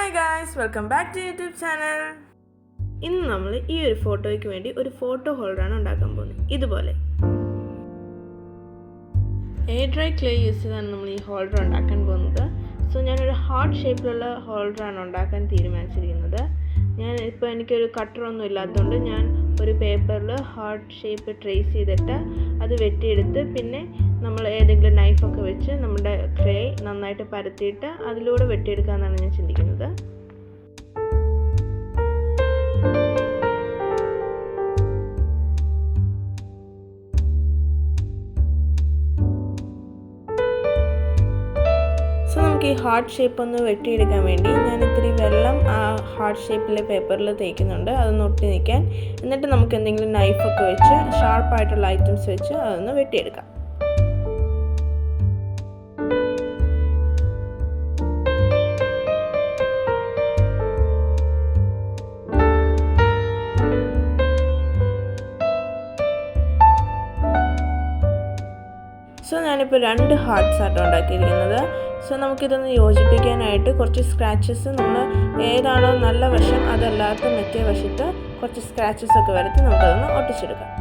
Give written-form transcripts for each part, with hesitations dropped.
Hi guys, welcome back to YouTube channel. ഇന്ന് നമ്മൾ ഈ ഒരു ഫോട്ടോയ്ക്ക് വേണ്ടി ഒരു ഫോട്ടോ ഹോൾഡറാണ് ഉണ്ടാക്കാൻ പോകുന്നത്. ഇതുപോലെ എയർ ഡ്രൈ ക്ലേ യൂസ് ചെയ്താണ് നമ്മൾ ഈ ഹോൾഡർ ഉണ്ടാക്കാൻ പോകുന്നത്. സോ ഞാനൊരു ഹാർട്ട് ഷേപ്പിലുള്ള ഹോൾഡറാണ് ഉണ്ടാക്കാൻ തീരുമാനിച്ചിരിക്കുന്നത്. ഇപ്പോൾ എനിക്കൊരു കട്ടറൊന്നും ഇല്ലാത്തതുകൊണ്ട് ഞാൻ ഒരു പേപ്പറിൽ ഹാർട്ട് ഷേപ്പ് ട്രേസ് ചെയ്തിട്ട് അത് വെട്ടിയെടുത്ത് പിന്നെ നമ്മൾ ഏതെങ്കിലും നൈഫൊക്കെ വെച്ച് നമ്മുടെ ക്ലേ നന്നായിട്ട് പരത്തിയിട്ട് അതിലൂടെ വെട്ടിയെടുക്കാമെന്നാണ് ഞാൻ ചിന്തിക്കുന്നത്. സോ നമുക്ക് ഈ ഹാർട്ട് ഷേപ്പ് ഒന്ന് വെട്ടിയെടുക്കാൻ വേണ്ടി ഞാൻ ഇത്തിരി വെള്ളം ആ ഹാർട്ട് ഷേപ്പിലെ പേപ്പറിൽ തേക്കുന്നുണ്ട്, അതൊന്ന് ഒട്ടി നിൽക്കാൻ. എന്നിട്ട് നമുക്ക് എന്തെങ്കിലും നൈഫൊക്കെ വെച്ച് ഷാർപ്പായിട്ടുള്ള ഐറ്റംസ് വെച്ച് അതൊന്ന് വെട്ടിയെടുക്കാം. സോ ഞാനിപ്പോൾ 2 ഹാർട്ട്സ് ആട്ടോ ഉണ്ടാക്കിയിരിക്കുന്നത്. സോ നമുക്കിതൊന്ന് യോജിപ്പിക്കാനായിട്ട് കുറച്ച് സ്ക്രാച്ചസ് നമ്മൾ ഏതാണോ നല്ല വശം അതല്ലാത്ത മറ്റേ വശത്ത് കുറച്ച് സ്ക്രാച്ചസ് ഒക്കെ വരുത്തി നമുക്കതൊന്ന് ഒട്ടിച്ചെടുക്കാം.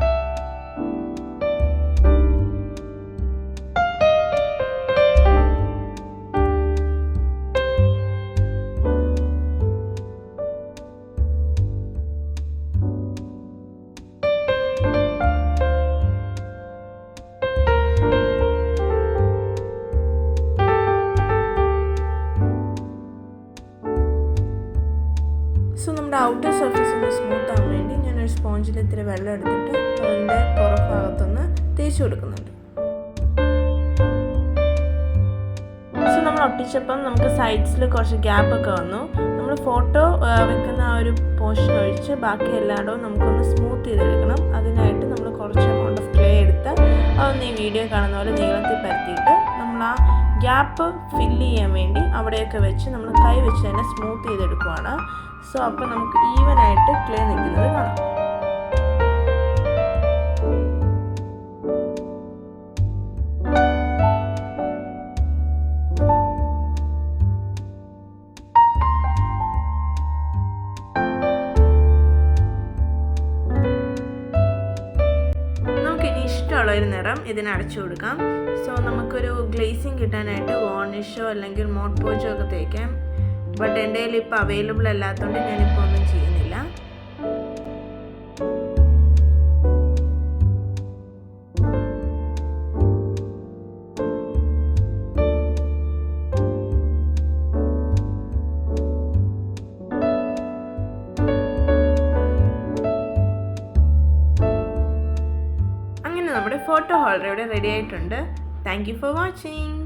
സോ നമ്മുടെ ഔട്ടർ സർഫേസ് ഒന്ന് സ്മൂത്ത് ആകാൻ വേണ്ടി ഞാനൊരു സ്പോഞ്ചിൽ ഇത്തിരി വെള്ളം എടുത്തിട്ട് അതിൻ്റെ പുറഭാഗത്തൊന്ന് തേച്ച് കൊടുക്കുന്നുണ്ട്. സോ നമ്മൾ ഒട്ടിച്ചപ്പം നമുക്ക് സൈഡ്സിൽ കുറച്ച് ഗ്യാപ്പൊക്കെ വന്നു. നമ്മൾ ഫോട്ടോ വെക്കുന്ന ആ ഒരു പോർഷൻ ഒഴിച്ച് ബാക്കി എല്ലായിടവും നമുക്കൊന്ന് സ്മൂത്ത് ചെയ്തെടുക്കണം. അതിനായിട്ട് നമ്മൾ കുറച്ച് എമൗണ്ട് ഓഫ് ക്ലേ എടുത്ത് അതൊന്ന് ഈ വീഡിയോ കാണുന്ന പോലെ നീളത്തിൽ പരത്തിയിട്ട് നമ്മൾ ആ ഗ്യാപ്പ് ഫില്ല് ചെയ്യാൻ വേണ്ടി അവിടെയൊക്കെ വെച്ച് നമ്മൾ കൈ വെച്ച് തന്നെ സ്മൂത്ത് ചെയ്തെടുക്കുവാണ്. സോ അപ്പോൾ നമുക്ക് ഈവനായിട്ട് ക്ലേ നിൽക്കുന്നത് കാണാം. നമുക്കിനി ഇഷ്ടമുള്ളൊരു നിറം ഇതിന് അടച്ചു കൊടുക്കാം. സോ നമുക്കൊരു ഗ്ലേസിങ് കിട്ടാനായിട്ട് വാർണിഷോ അല്ലെങ്കിൽ മോട്ട് പോച്ചോ ഒക്കെ തേക്കാം. ബട്ട് എൻ്റെ കയ്യിൽ ഇപ്പോൾ അവൈലബിൾ അല്ലാത്തതുകൊണ്ട് ഞാനിപ്പോൾ ഒന്നും ചെയ്യുന്നില്ല. അങ്ങനെ നമ്മുടെ ഫോട്ടോ ഹോൾഡർ ഇവിടെ റെഡി ആയിട്ടുണ്ട്. Thank you for watching.